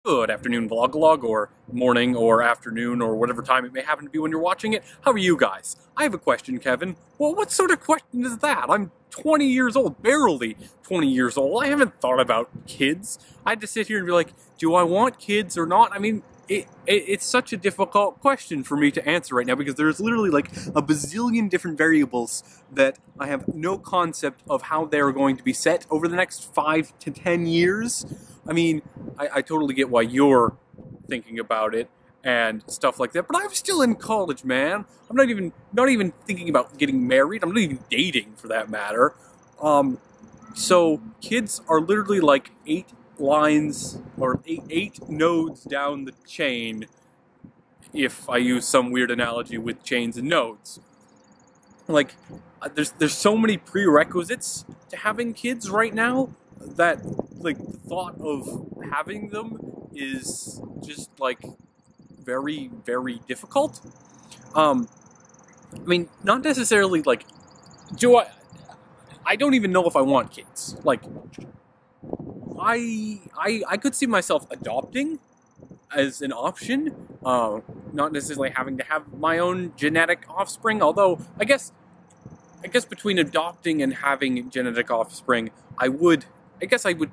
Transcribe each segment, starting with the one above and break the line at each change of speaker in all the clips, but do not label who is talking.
Good afternoon, Vlogalogue, or morning, or afternoon, or whatever time it may happen to be when you're watching it. How are you guys? I have a question, Kevin. Well, what sort of question is that? I'm 20 years old, barely 20 years old. I haven't thought about kids. I had to sit here and be like, do I want kids or not? I mean, it's such a difficult question for me to answer right now because there's literally like a bazillion different variables that I have no concept of how they're going to be set over the next 5 to 10 years. I mean, I totally get why you're thinking about it and stuff like that, but I'm still in college, man. I'm not even thinking about getting married. I'm not even dating, for that matter. So kids are literally like 8 lines or eight nodes down the chain, if I use some weird analogy with chains and nodes. Like, there's so many prerequisites to having kids right now that, like, the thought of having them is just, like, very, very difficult. I mean, not necessarily, like, I don't even know if I want kids. Like, I could see myself adopting as an option, not necessarily having to have my own genetic offspring, although I guess between adopting and having genetic offspring, I would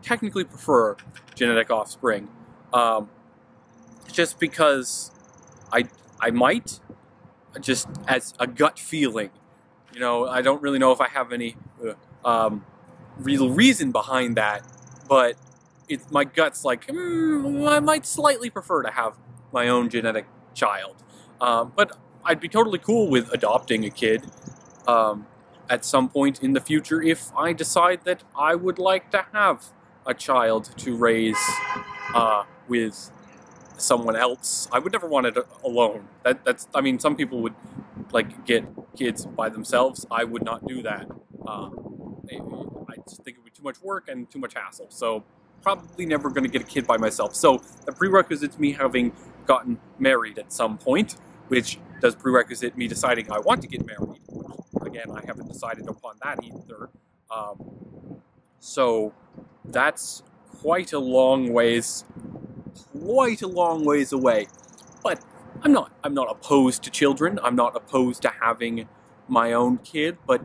technically prefer genetic offspring, just because I might, just as a gut feeling, you know. I don't really know if I have any real reason behind that, but my gut's like, I might slightly prefer to have my own genetic child. But I'd be totally cool with adopting a kid at some point in the future if I decide that I would like to have a child to raise with someone else. I would never want it alone. I mean, some people would like get kids by themselves. I would not do that. I just think it would be too much work and too much hassle. So probably never going to get a kid by myself. So the prerequisite's me having gotten married at some point, which does prerequisite me deciding I want to get married, which, again, I haven't decided upon that either. So that's quite a long ways away. But I'm not opposed to children. I'm not opposed to having my own kid, but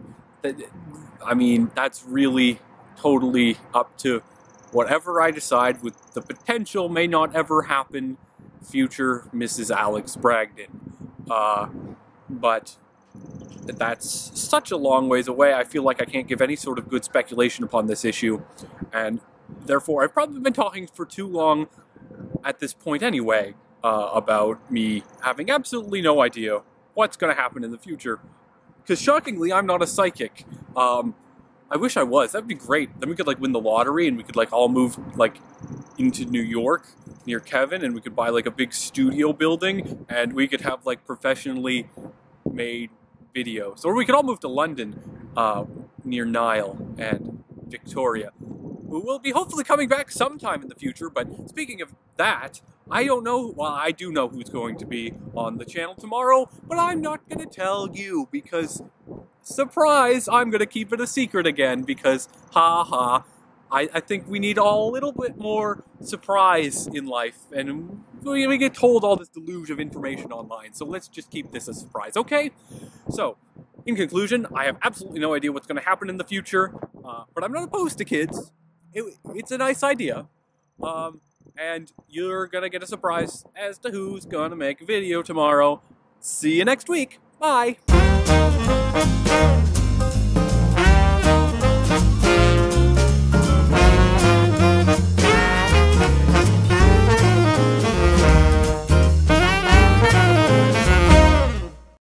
I mean, that's really totally up to whatever I decide, with the potential may not ever happen, future Mrs. Alex Bragdon. But that's such a long ways away, I feel like I can't give any sort of good speculation upon this issue, and therefore I've probably been talking for too long at this point anyway, about me having absolutely no idea what's going to happen in the future. Because shockingly, I'm not a psychic. I wish I was. That'd be great. Then we could like win the lottery and we could like all move like into New York near Kevin, and we could buy like a big studio building and we could have like professionally made videos. Or we could all move to London, near Nile and Victoria, who will be hopefully coming back sometime in the future. But speaking of that, I don't know, well, I do know who's going to be on the channel tomorrow, but I'm not going to tell you because, surprise, I'm going to keep it a secret again because, I think we need a little bit more surprise in life, and we get told all this deluge of information online, so let's just keep this a surprise, okay? So, in conclusion, I have absolutely no idea what's going to happen in the future, but I'm not opposed to kids. It's a nice idea. And you're gonna get a surprise as to who's gonna make a video tomorrow. See you next week. Bye!